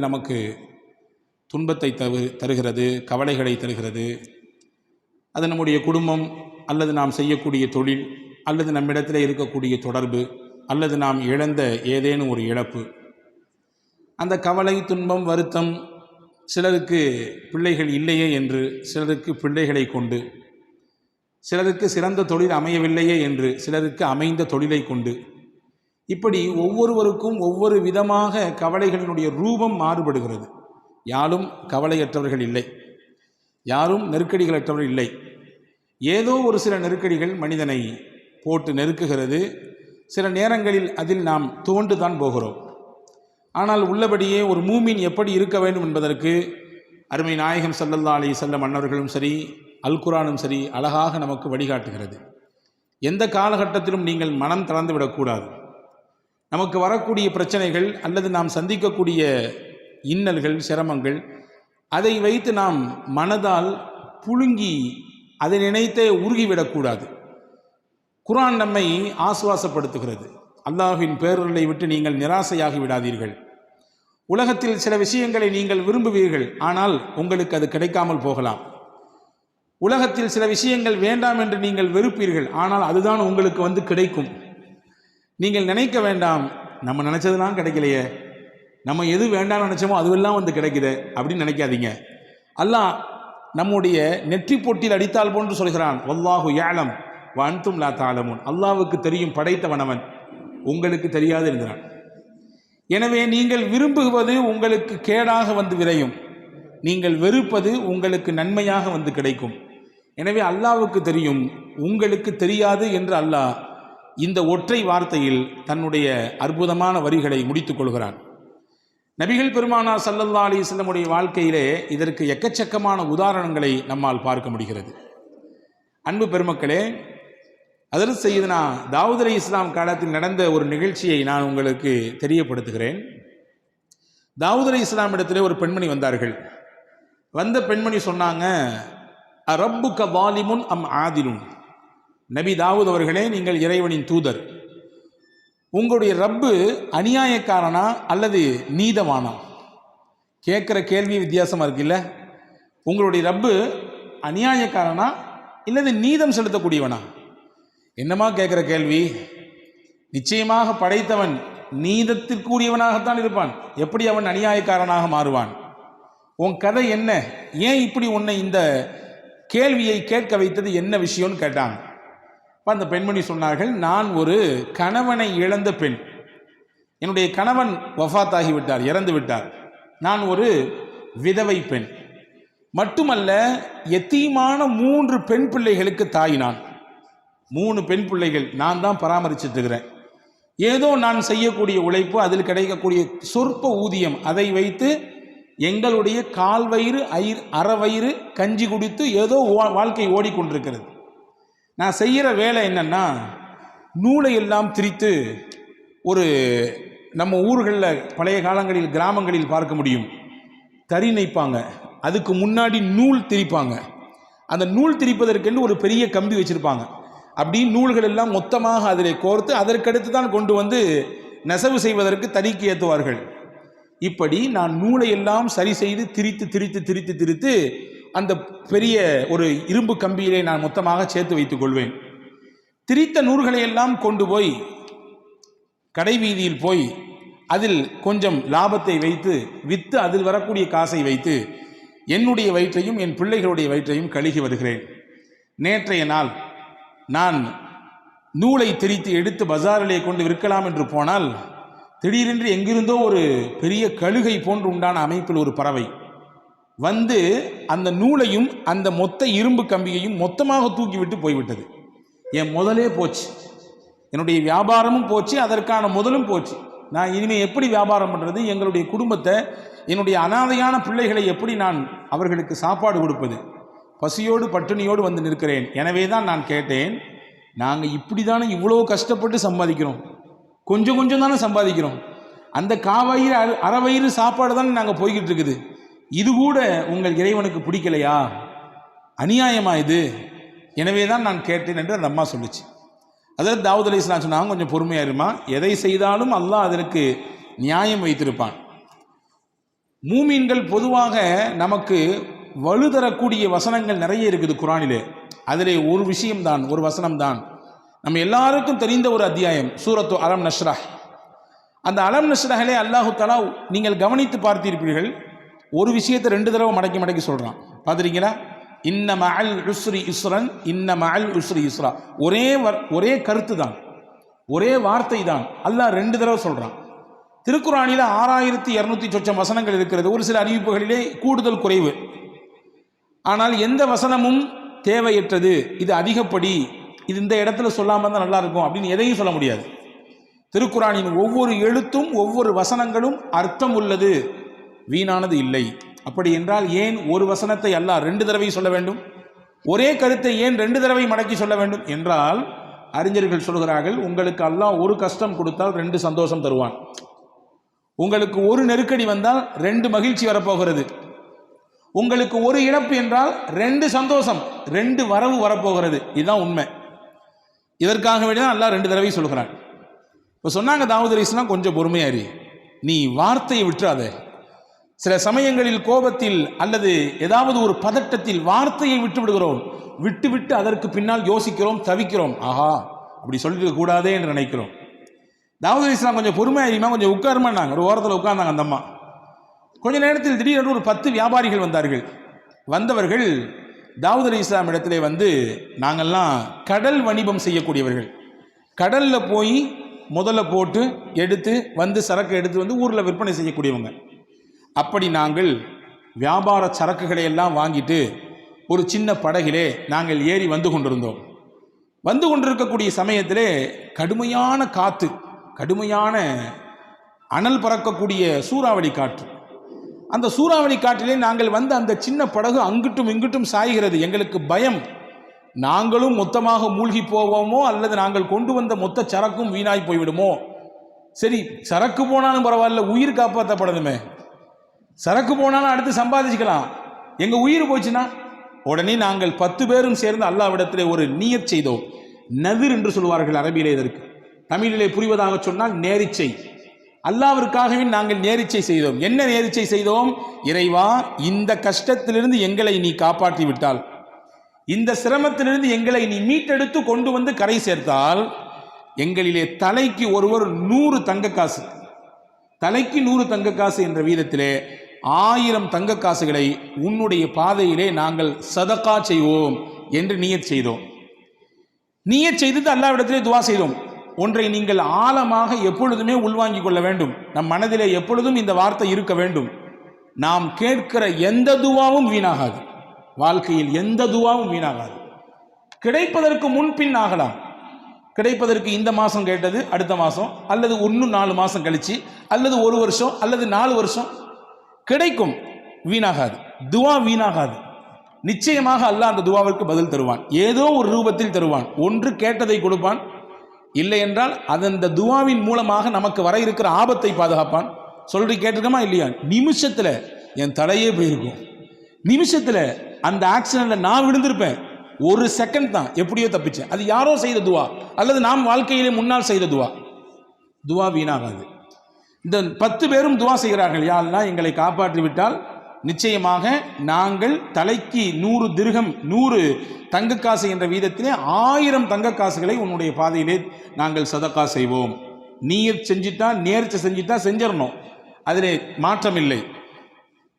நமக்கு துன்பத்தை தருகிறது, கவலைகளை தருகிறது. அது நம்முடைய குடும்பம், அல்லது நாம் செய்யக்கூடிய தொழில், அல்லது நம்மிடத்தில் இருக்கக்கூடிய தொடர்பு, அல்லது நாம் இழந்த ஏதேனும் ஒரு இழப்பு. அந்த கவலை, துன்பம், வருத்தம், சிலருக்கு பிள்ளைகள் இல்லையே என்று, சிலருக்கு பிள்ளைகளை கொண்டு, சிலருக்கு சிறந்த தொழில் அமையவில்லையே என்று, சிலருக்கு அமைந்த தொழிலை கொண்டு, இப்படி ஒவ்வொருவருக்கும் ஒவ்வொரு விதமாக கவலைகளினுடைய ரூபம் மாறுபடுகிறது. யாரும் கவலையற்றவர்கள் இல்லை, யாரும் நெருக்கடிகளற்றவர்கள் இல்லை. ஏதோ ஒரு சில நெருக்கடிகள் மனிதனை போட்டு நெருக்குகிறது. சில நேரங்களில் அதில் நாம் துவண்டுதான் போகிறோம். ஆனால் உள்ளபடியே ஒரு மூமின் எப்படி இருக்க வேண்டும் என்பதற்கு அருமை நாயகம் ஸல்லல்லாஹு அலைஹி வஸல்லம் அன்னவர்களும் சரி, அல் குர்ஆனும் சரி அழகாக நமக்கு வழிகாட்டுகிறது. எந்த காலகட்டத்திலும் நீங்கள் மனம் தளர்ந்து விடக்கூடாது. நமக்கு வரக்கூடிய பிரச்சனைகள் அல்லது நாம் சந்திக்கக்கூடிய இன்னல்கள், சிரமங்கள், அதை வைத்து நாம் மனதால் புழுங்கி அதை நினைத்தே உருகிவிடக்கூடாது. குர்ஆன் நம்மை ஆசுவாசப்படுத்துகிறது. அல்லாஹ்வின் பேரருளை விட்டு நீங்கள் நிராசையாகி விடாதீர்கள். உலகத்தில் சில விஷயங்களை நீங்கள் விரும்புவீர்கள், ஆனால் உங்களுக்கு அது கிடைக்காமல் போகலாம். உலகத்தில் சில விஷயங்கள் வேண்டாம் என்று நீங்கள் வெறுப்பீர்கள், ஆனால் அதுதான் உங்களுக்கு கிடைக்கும். நீங்கள் நினைக்க வேண்டாம், நம்ம நினைச்சதுலாம் கிடைக்கலையே, நம்ம எது வேண்டாம்னு நினைச்சோமோ அதுவெல்லாம் கிடைக்குது அப்படின்னு நினைக்காதீங்க. அல்லாஹ் நம்முடைய நெற்றி பொட்டில் அடித்தால் போன்று சொல்கிறான், வல்லாஹு யஅலம் வ அன்தும் லா தஅலமூன். அல்லாஹ்வுக்கு தெரியும், படைத்தவனவன், உங்களுக்கு தெரியாது என்கிறான். எனவே நீங்கள் விரும்புவது உங்களுக்கு கேடாக விரையும், நீங்கள் வெறுப்பது உங்களுக்கு நன்மையாக கிடைக்கும். எனவே அல்லாஹ்வுக்கு தெரியும், உங்களுக்கு தெரியாது என்று அல்லாஹ் இந்த ஒற்றை வார்த்தையில் தன்னுடைய அற்புதமான வரிகளை முடித்துக் கொள்கிறான். நபிகள் பெருமானார் ஸல்லல்லாஹு அலைஹி வஸல்லம் உடைய வாழ்க்கையிலே இதற்கு எக்கச்சக்கமான உதாரணங்களை நம்மால் பார்க்க முடிகிறது. அன்பு பெருமக்களே, ஹஜ்ரத் சய்யிதுனா தாவூத் அலைஹிஸ்ஸலாம் காலத்தில் நடந்த ஒரு நிகழ்ச்சியை நான் உங்களுக்கு தெரியப்படுத்துகிறேன். தாவூத் அலைஹிஸ்ஸலாம் இடத்திலே ஒரு பெண்மணி வந்தார்கள். வந்த பெண்மணி சொன்னாங்க, ரப்புக வாலிமுன் அம் ஆதிலுன். நபி தாவூத் அவர்களே, நீங்கள் இறைவனின் தூதர், உங்களுடைய ரப்பு அநியாயக்காரனா அல்லது நீதவானா? கேட்குற கேள்வி வித்தியாசமாக இருக்குல்ல. உங்களுடைய ரப்பு அநியாயக்காரனா இல்லது நீதம் செலுத்தக்கூடியவனா? என்னமா கேட்குற கேள்வி? நிச்சயமாக படைத்தவன் நீதத்திற்குரியவனாகத்தான் இருப்பான். எப்படி அவன் அநியாயக்காரனாக மாறுவான்? உன் கதை என்ன? ஏன் இப்படி உன்னை இந்த கேள்வியை கேட்க வைத்தது என்ன விஷயம்னு கேட்டாங்க. அந்த பெண்மணி சொன்னார்கள், நான் ஒரு கணவனை இழந்த பெண். என்னுடைய கணவன் வஃபாத் ஆகிவிட்டார், இறந்து விட்டார். நான் ஒரு விதவை பெண். மட்டுமல்ல, எத்தீமான 3 பெண் பிள்ளைகளுக்கு தாய். நான் 3 பெண் பிள்ளைகள் நான் தான் பராமரிச்சுட்டு இருக்கிறேன். ஏதோ நான் செய்யக்கூடிய உழைப்பு, அதில் கிடைக்கக்கூடிய சொற்ப ஊதியம், அதை வைத்து எங்களுடைய கால்வயிறு அறவயிறு கஞ்சி குடித்து ஏதோ வாழ்க்கை ஓடிக்கொண்டிருக்கிறது. நான் செய்கிற வேலை என்னன்னா, நூலை எல்லாம் திரித்து, ஒரு நம்ம ஊர்களில் பழைய காலங்களில் கிராமங்களில் பார்க்க முடியும், தறி நெய்ப்பாங்க, அதுக்கு முன்னாடி நூல் திரிப்பாங்க. அந்த நூல் திரிப்பதற்கென்று ஒரு பெரிய கம்பி வச்சுருப்பாங்க. அப்படி நூல்கள் எல்லாம் மொத்தமாக அதில் கோர்த்து அதற்கடுத்து தான் கொண்டு நெசவு செய்வதற்கு தறிக்கு ஏற்றுவார்கள். இப்படி நான் நூலை எல்லாம் சரி செய்து திரித்து திரித்து திரித்து திரித்து அந்த பெரிய ஒரு இரும்பு கம்பியிலே நான் மொத்தமாக சேர்த்து வைத்துக் கொள்வேன். திரித்த நூல்களை எல்லாம் கொண்டு போய் கடை வீதியில் போய் அதில் கொஞ்சம் லாபத்தை வைத்து விற்று அதில் வரக்கூடிய காசை வைத்து என்னுடைய வயிற்றையும் என் பிள்ளைகளுடைய வயிற்றையும் கழுகி வருகிறேன். நேற்றைய நாள் நான் நூலை திரித்து எடுத்து பஜாரிலே கொண்டு விற்கலாம் என்று போனால், திடீரென்று எங்கிருந்தோ ஒரு பெரிய கழுகை போன்று உண்டான அமைப்பில் ஒரு பறவை வந்து அந்த நூலையும் அந்த மொத்த இரும்பு கம்பியையும் மொத்தமாக தூக்கிவிட்டு போய்விட்டது. என் முதலே போச்சு, என்னுடைய வியாபாரமும் போச்சு, அதற்கான முதலும் போச்சு. நான் இனிமேல் எப்படி வியாபாரம் பண்ணுறது? எங்களுடைய குடும்பத்தை, என்னுடைய அனாதையான பிள்ளைகளை எப்படி நான் அவர்களுக்கு சாப்பாடு கொடுப்பது? பசியோடு பட்டினியோடு வந்து நிற்கிறேன். எனவே தான் நான் கேட்டேன், நாங்கள் இப்படி தானே இவ்வளோ கஷ்டப்பட்டு சம்பாதிக்கிறோம், கொஞ்சம் கொஞ்சம் தானே சம்பாதிக்கிறோம், அந்த காவயிறு அறவயிறு சாப்பாடு தானே நாங்கள் போய்கிட்டு இருக்குது, இது கூட உங்கள் இறைவனுக்கு பிடிக்கலையா? அநியாயமா இது? எனவே தான் நான் கேட்டேன் என்று அந்த அம்மா சொல்லிச்சு. அதாவது தாவூத் அலைஹிஸ்ஸலாம் சொன்னாங்க, கொஞ்சம் பொறுமையாக இருமா, எதை செய்தாலும் அல்லாஹ் அதற்கு நியாயம் வைத்திருப்பான். மூமீன்கள் பொதுவாக நமக்கு வலுதரக்கூடிய வசனங்கள் நிறைய இருக்குது குர்ஆனிலே. அதிலே ஒரு விஷயம்தான், ஒரு வசனம்தான் நம்ம எல்லாருக்கும் தெரிந்த ஒரு அத்தியாயம், சூரத்து அலம் நஷ்ரஹ். அந்த அலம் நஷ்ரஹிலே அல்லாஹு தஆலா நீங்கள் கவனித்து பார்த்திருப்பீர்கள், ஒரு விஷயத்தை 2 தடவை மடக்கி மடக்கி சொல்கிறான். பார்த்துருக்கீங்களா? இன்ன மஅல் உஸ்ரி யுஸ்ரன், இன்ன மஅல் உஸ்ரி யுஸ்ரா. ஒரே கருத்து தான், ஒரே வார்த்தை தான், அல்லாஹ் 2 தடவை சொல்கிறான். திருக்குர்ஆனில் 6200 சொச்சம் வசனங்கள் இருக்கிறது. ஒரு சில அறிவிப்புகளிலே கூடுதல் குறைவு. ஆனால் எந்த வசனமும் தேவையற்றது, இது அதிகப்படி, இது இந்த இடத்துல சொல்லாமல் தான் நல்லா இருக்கும் அப்படின்னு எதையும் சொல்ல முடியாது. திருக்குர்ஆனின் ஒவ்வொரு எழுத்தும் ஒவ்வொரு வசனங்களும் அர்த்தம் உள்ளது, வீணானது இல்லை. அப்படி என்றால் ஏன் ஒரு வசனத்தை அல்லாஹ் 2 தடவை சொல்ல வேண்டும்? ஒரே கருத்தை ஏன் 2 தடவை மடக்கி சொல்ல வேண்டும் என்றால், அறிஞர்கள் சொல்கிறார்கள், உங்களுக்கு அல்லாஹ் ஒரு கஷ்டம் கொடுத்தால் 2 சந்தோஷம் தருவான். உங்களுக்கு ஒரு நெருக்கடி வந்தால் 2 மகிழ்ச்சி வரப்போகிறது. உங்களுக்கு ஒரு இழப்பு என்றால் 2 சந்தோஷம், 2 வரவு வரப்போகிறது. இதுதான் உண்மை. இதற்காக வேண்டிதான் அல்லாஹ் 2 தடவை சொல்கிறான். இப்போ சொன்னாங்க தாவூத் அலைஹிஸ்ஸலாம், கொஞ்சம் பொறுமையாரி, நீ வார்த்தையை விட்டுறாத. சில சமயங்களில் கோபத்தில் அல்லது ஏதாவது ஒரு பதட்டத்தில் வார்த்தையை விட்டு விடுகிறோம், விட்டு அதற்கு பின்னால் யோசிக்கிறோம், தவிக்கிறோம். ஆஹா, அப்படி சொல்லிட்டு கூடாதே என்று நினைக்கிறோம். தாவூத் அலைஹிஸ்ஸலாம் கொஞ்சம் பொறுமையாரிமா, கொஞ்சம் உட்காருமான்னாங்க. ஒரு ஓரத்தில் உட்கார்ந்தாங்க அந்த அம்மா. கொஞ்ச நேரத்தில் திடீரென்று ஒரு 10 வியாபாரிகள் வந்தார்கள். வந்தவர்கள் தாவூத் அலைஹிஸ்ஸலாம் இடத்திலே வந்து, நாங்கள்லாம் கடல் வணிபம் செய்யக்கூடியவர்கள், கடலில் போய் முதல்ல போட்டு எடுத்து வந்து சரக்கு எடுத்து வந்து ஊரில் விற்பனை செய்யக்கூடியவங்க. அப்படி நாங்கள் வியாபார சரக்குகளை எல்லாம் வாங்கிட்டு ஒரு சின்ன படகிலே நாங்கள் ஏறி வந்து கொண்டிருந்தோம். வந்து கொண்டிருக்கக்கூடிய சமயத்திலே கடுமையான காற்று, கடுமையான அனல் பறக்கக்கூடிய சூறாவளி காற்று. அந்த சூறாவளி காற்றிலே நாங்கள் வந்து அந்த சின்ன படகு அங்கிட்டும் இங்கிட்டும் சாய்கிறது. எங்களுக்கு பயம், நாங்களும் மொத்தமாக மூழ்கி போவோமோ அல்லது நாங்கள் கொண்டு வந்த மொத்த சரக்கும் வீணாய் போய்விடுமோ. சரி, சரக்கு போனாலும் பரவாயில்ல, உயிர் காப்பாற்றப்படணுமே. சரக்கு போனாலும் அடுத்து சம்பாதிச்சுக்கலாம், எங்க உயிர் போச்சுன்னா. உடனே நாங்கள் 10 பேரும் சேர்ந்து அல்லாஹ்விடத்திலே ஒரு நியத் செய்தோம். நதிர் என்று சொல்வார்கள் அரபியிலே. இதற்கு தமிழிலே புரிவதாக சொன்னால் நேரிச்சை. அல்லாஹ்விற்காகவே நாங்கள் நேரிச்சை செய்தோம். என்ன நேரிச்சை செய்தோம்? இறைவா, இந்த கஷ்டத்திலிருந்து எங்களை நீ காப்பாற்றி விட்டால், இந்த சிரமத்திலிருந்து எங்களை நீ மீட்டெடுத்து கொண்டு வந்து கரை சேர்த்தால், எங்களிலே தலைக்கு ஒருவர் 100 தங்க காசு, தலைக்கு 100 தங்க காசு என்ற வீதத்திலே 1000 தங்க காசுகளை உன்னுடைய பாதையிலே நாங்கள் சதகா செய்வோம் என்று நியத் செய்தோம். நியத் செய்து அல்லாஹ்விடத்திலே துவா செய்தோம். ஒன்றை நீங்கள் ஆழமாக எப்பொழுதுமே உள்வாங்கிக் கொள்ள வேண்டும். நம் மனதிலே எப்பொழுதும் இந்த வார்த்தை இருக்க வேண்டும். நாம் கேட்கிற எந்த துவாவும் வீணாகாது. வாழ்க்கையில் எந்த துவாவும் வீணாகாது. கிடைப்பதற்கு முன்பின் ஆகலாம். கிடைப்பதற்கு இந்த மாதம் கேட்டது அடுத்த மாதம், அல்லது இன்னும் 4 மாதம் கழிச்சு, அல்லது 1 வருஷம், அல்லது 4 வருஷம் கிடைக்கும். வீணாகாது, துவா வீணாகாது. நிச்சயமாக அல்லாஹ் அந்த துவாவிற்கு பதில் தருவான். ஏதோ ஒரு ரூபத்தில் தருவான். ஒன்று கேட்டதை கொடுப்பான், இல்லை என்றால் அந்த துவாவின் மூலமாக நமக்கு வர இருக்கிற ஆபத்தை பாதுகாப்பான். சொல்றி கேட்டிருக்கமா இல்லையா? நிமிஷத்துல என் தலையே போயிருக்கும். நிமிஷத்துல அந்த ஆக்சிடென்ட்ல நான் விழுந்திருப்பேன். 1 செகண்ட் தான், எப்படியோ தப்பிச்சேன். அது யாரோ செய்த துவா அல்லது நாம் வாழ்க்கையிலே முன்னால் செய்த துவா. துவா வீணாகாது. இந்த 10 பேரும் துவா செய்கிறார்கள், யா அல்லாஹ் எங்களை காப்பாற்றி விட்டால் நிச்சயமாக நாங்கள் தலைக்கு 100 திர்ஹம், 100 தங்க காசு என்ற வீதத்திலே 1000 தங்க காசுகளை உன்னுடைய பாதையிலே நாங்கள் சதக்கா செய்வோம். நீயத் செஞ்சுட்டா, நேர்ச்சி செஞ்சுட்டா செஞ்சிடணும், அதிலே மாற்றம் இல்லை.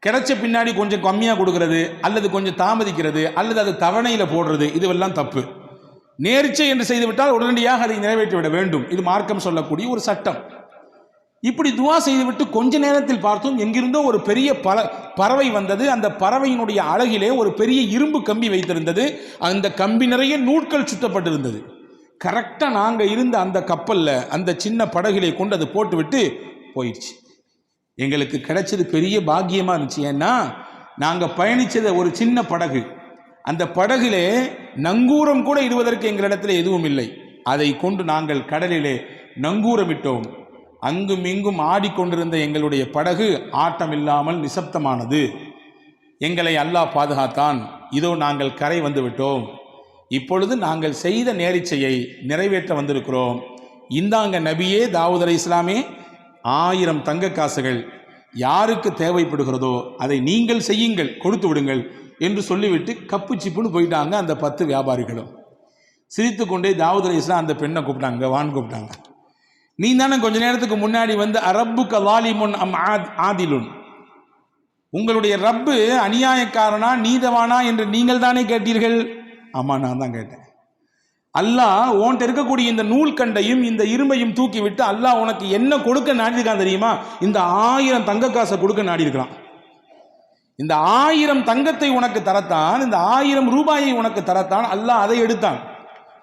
கிடைச்ச பின்னாடி கொஞ்சம் கம்மியாக கொடுக்கறது அல்லது கொஞ்சம் தாமதிக்கிறது அல்லது அது தவணையில் போடுறது, இதுவெல்லாம் தப்பு. நேர்ச்சை என்று செய்துவிட்டால் உடனடியாக அதை நிறைவேற்றிவிட வேண்டும். இது மார்க்கம் சொல்லக்கூடிய ஒரு சட்டம். இப்படி துவா செய்துவிட்டு கொஞ்ச நேரத்தில் பார்த்தோம், எங்கிருந்தோ ஒரு பெரிய பறவை வந்தது. அந்த பறவையினுடைய அழகிலே ஒரு பெரிய இரும்பு கம்பி வைத்திருந்தது. அந்த கம்பி நிறைய நூட்கள் சுத்தப்பட்டிருந்தது. கரெக்டாக நாங்கள் இருந்த அந்த கப்பலில், அந்த சின்ன படகிலே கொண்டு அது போட்டுவிட்டு போயிடுச்சு. எங்களுக்கு கிடைச்சது பெரிய பாக்கியமாக இருந்துச்சு. ஏன்னா நாங்கள் பயணித்தது ஒரு சின்ன படகு. அந்த படகிலே நங்கூரம் கூட இடுவதற்கு எங்களிடத்தில் எதுவும் இல்லை. அதை கொண்டு நாங்கள் கடலிலே நங்கூரமிட்டோம். அங்கும் இங்கும் ஆடிக்கொண்டிருந்த எங்களுடைய படகு ஆட்டமில்லாமல் நிசப்தமானது. எங்களை அல்லாஹ் பாதுகாத்தான். இதோ நாங்கள் கரை வந்து விட்டோம். இப்பொழுது நாங்கள் செய்த நேரிச்சையை நிறைவேற்ற வந்திருக்கிறோம். இந்தாங்க நபியே தாவூத் அலைஹிஸ்ஸலாமே, 1000 தங்க காசுகள். யாருக்கு தேவைப்படுகிறதோ அதை நீங்கள் செய்யுங்கள், கொடுத்து விடுங்கள் என்று சொல்லிவிட்டு கப்பு சிப்புன்னு போயிட்டாங்க அந்த 10 வியாபாரிகளும். சிரித்து கொண்டே தாவூத் அலைஹிஸ்ஸலாம் அந்த பெண்ணை கூப்பிட்டாங்க, வான்னு கூப்பிட்டாங்க. நீ தானே கொஞ்ச நேரத்துக்கு முன்னாடி வந்து அரப்புக்க வாலிமுன் அம் ஆதிலுன், உங்களுடைய ரப்பு அநியாயக்காரனா நீதவானா என்று நீங்கள் தானே கேட்டீர்கள். ஆமா, நான் தான் கேட்டேன். அல்லாஹ் உன்கிட்ட இருக்கக்கூடிய இந்த நூல் கண்டையும் இந்த இரும்பையும் தூக்கி விட்டு அல்லாஹ் உனக்கு என்ன கொடுக்க நாடி இருக்கான் தெரியுமா? இந்த 1000 தங்க காசை கொடுக்க நாடி இருக்கலாம். இந்த 1000 தங்கத்தை உனக்கு தரத்தான், இந்த 1000 ரூபாயை உனக்கு தரத்தான் அல்லாஹ் அதை எடுத்தான்.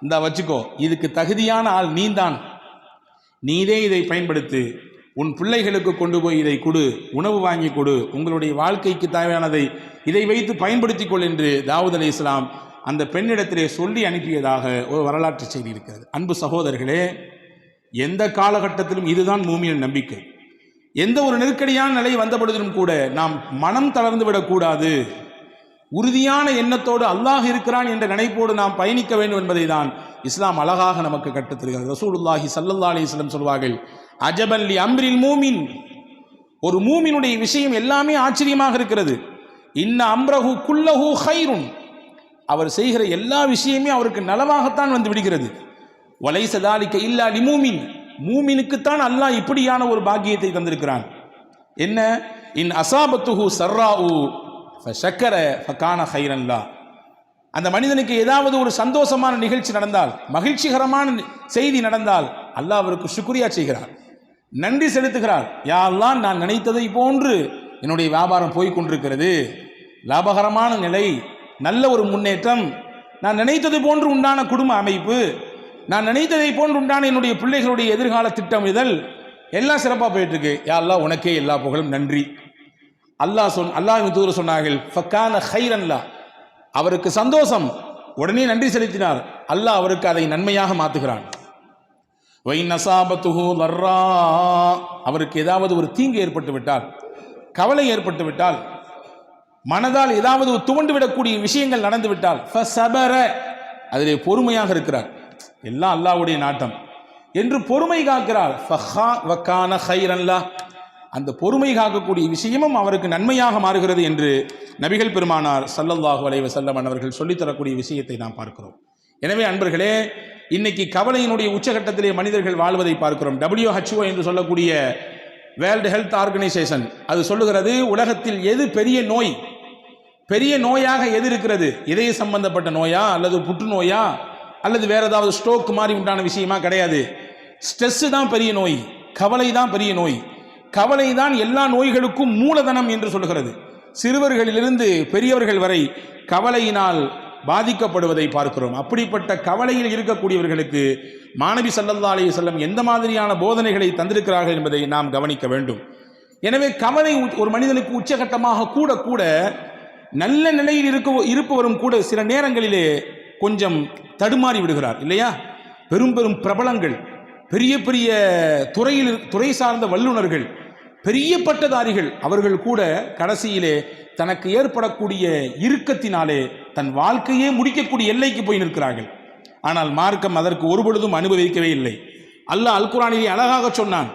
இந்த வச்சுக்கோ, இதுக்கு தகுதியான ஆள் நீதான், நீதே இதை பயன்படுத்து, உன் பிள்ளைகளுக்கு கொண்டு போய் இதை கொடு, உணவு வாங்கி கொடு, உங்களுடைய வாழ்க்கைக்கு தேவையானதை இதை வைத்து பயன்படுத்திக் கொள் என்று தாவூத் அலைஹிஸ்ஸலாம் அந்த பெண்ணிடத்திலே சொல்லி அனுப்பியதாக ஒரு வரலாற்று செய்தி இருக்கிறது. அன்பு சகோதரர்களே, எந்த காலகட்டத்திலும் இதுதான் மூமியின் நம்பிக்கை. எந்த ஒரு நெருக்கடியான நிலை வந்த பொழுதிலும் கூட நாம் மனம் தளர்ந்து விடக்கூடாது. உறுதியான எண்ணத்தோடு அல்லாஹ் இருக்கிறான் என்ற நினைப்போடு நாம் பயணிக்க வேண்டும் என்பதை தான் இஸ்லாம் அழகாக நமக்கு கற்றுத்தருகிறது. ரசூலுல்லாஹி ஸல்லல்லாஹு அலைஹி வஸல்லம் சொல்வார்கள், அஜபன் லி அம்ரில் மூமின், ஒரு மூமினுடைய விஷயம் எல்லாமே ஆச்சரியமாக இருக்கிறது. இன்ன அம்ரஹு குல்லஹு கைருன், அவர் செய்கிற எல்லா விஷயமே அவருக்கு நலவாகத்தான் வந்து விடுகிறது. வலைஸ தாலிக இல்லா லிமூமின், மூமினுக்குத்தான் அல்லாஹ் இப்படியான ஒரு பாக்கியத்தை தந்திருக்கிறான். என்ன? இன் அசாபத்துஹு சர்ராஉ ஃபஷக்கர ஃபகான கைரன் லா, அந்த மனிதனுக்கு ஏதாவது ஒரு சந்தோஷமான நிகழ்ச்சி நடந்தால், மகிழ்ச்சிகரமான செய்தி நடந்தால் அல்லாஹ் அவருக்கு ஷுக்ரியா செய்கிறார், நன்றி செலுத்துகிறார். யா அல்லாஹ், நான் நினைத்ததை போன்று என்னுடைய வியாபாரம் போய்கொண்டிருக்கிறது, லாபகரமான நிலை, நல்ல ஒரு முன்னேற்றம், நான் நினைத்தது போன்று உண்டான குடும்ப அமைப்பு, நான் நினைத்ததை போன்று உண்டான என்னுடைய பிள்ளைகளுடைய எதிர்கால திட்டமிடுதல் எல்லாம் சிறப்பாக போயிட்டு இருக்கு. யா அல்லாஹ், உனக்கே எல்லா புகழும், நன்றி. அல்லாஹ்வின் தூதர் சொன்னார்கள், ஃபகான கைரன் லா, அவருக்கு சந்தோஷம், உடனே நன்றி செலுத்தினார், அல்லாஹ் அவருக்கு அதை நன்மையாக மாற்றுகிறான். வைன் அஸாபத்துஹு லர்ரா, அவருக்கு ஏதாவது ஒரு தீங்கு ஏற்பட்டு விட்டால், கவலை ஏற்பட்டு விட்டால், மனதால் ஏதாவது துவண்டு விடக்கூடிய விஷயங்கள் நடந்து விட்டால், ஃபஸபர, அதிலே பொறுமையாக இருக்கிறார், எல்லாம் அல்லாஹ்வுடைய நாட்டம் என்று பொறுமை காக்கிறார். ஃபகான கைரன் லா, அந்த பொறுமை காக்கக்கூடிய விஷயமும் அவருக்கு நன்மையாக மாறுகிறது என்று நபிகள் பெருமானார் ஸல்லல்லாஹு அலைஹி வஸல்லம் அவர்கள் சொல்லித்தரக்கூடிய விஷயத்தை நாம் பார்க்கிறோம். எனவே அன்பர்களே, இன்னைக்கு கவலையினுடைய உச்சகட்டத்திலே மனிதர்கள் வாழ்வதை பார்க்கிறோம். WHO என்று சொல்லக்கூடிய வேர்ல்டு ஹெல்த் ஆர்கனைசேஷன் அது சொல்லுகிறது, உலகத்தில் எது பெரிய நோய், பெரிய நோயாக எது இருக்கிறது, இதய சம்பந்தப்பட்ட நோயா அல்லது புற்றுநோயா அல்லது வேற ஏதாவது ஸ்ட்ரோக் மாதிரி உண்டான விஷயமா? கிடையாது. ஸ்ட்ரெஸ் தான் பெரிய நோய், கவலை தான் பெரிய நோய். கவலை தான் எல்லா நோய்களுக்கும் மூலதனம் என்று சொல்கிறது. சிறுவர்களிலிருந்து பெரியவர்கள் வரை கவலையினால் பாதிக்கப்படுவதை பார்க்கிறோம். அப்படிப்பட்ட கவலையில் இருக்கக்கூடியவர்களுக்கு மாணவி ஸல்லல்லாஹு அலைஹி வஸல்லம் எந்த மாதிரியான போதனைகளை தந்திருக்கிறார்கள் என்பதை நாம் கவனிக்க வேண்டும். எனவே கவலை ஒரு மனிதனுக்கு உச்சகட்டமாக கூட கூட நல்ல நிலையில் இருப்பவரும் கூட சில நேரங்களிலே கொஞ்சம் தடுமாறி விடுகிறார் இல்லையா? பெரும் பெரும் பிரபலங்கள், பெரிய பெரிய துறை சார்ந்த வல்லுநர்கள், பெரிய பட்டதாரிகள், அவர்கள் கூட கடைசியிலே தனக்கு ஏற்படக்கூடிய இறுக்கத்தினாலே தன் வாழ்க்கையே முடிக்கக்கூடிய எல்லைக்கு போய் நிற்கிறார்கள். ஆனால் மார்க்கம் அதற்கு ஒருபொழுதும் அனுபவிக்கவே இல்லை. அல்லாஹ் அல் குர்ஆனிலே அழகாக சொன்னான்.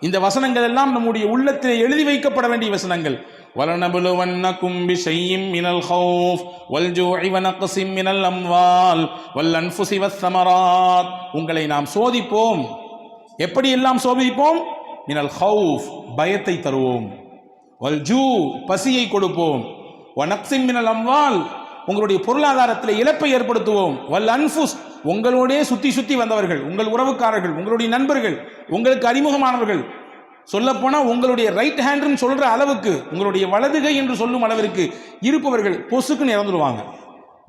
இந்த வசனங்கள் எல்லாம் நம்முடைய உள்ளத்திலே எழுதி வைக்கப்பட வேண்டிய வசனங்கள். வலனபுலுவன்னகும் பிஷைஇம் மினல் ஹௌஃப் வல்ஜூஇ வனக்ஸிம் மினல் அம்வால் வல்அன்ஃபுஸி வஸ்ஸமராத், உங்களை நாம் சோதிப்போம். எப்படி எல்லாம் சோதிப்போம்? மினல் ஹௌஃப், பயத்தை தருவோம், வல்ஜூ, பசியை கொடுப்போம், வனக்ஸிம் மினல் அம்வால், உங்களுடைய பொருளாதாரத்தில் இழப்பை ஏற்படுத்துவோம், வல் அன்ஃபுஸ், உங்களோடே சுத்தி சுத்தி வந்தவர்கள், உங்கள் உறவுக்காரர்கள், உங்களுடைய நண்பர்கள், உங்களுக்கு அறிமுகமானவர்கள், சொல்லப்போனால் உங்களுடைய ரைட் ஹேண்ட்னு சொல்ற அளவுக்கு, உங்களுடைய வலதுகை என்று சொல்லும் அளவிற்கு இருப்பவர்கள் பொசுக்குன்னு இறந்துடுவாங்க,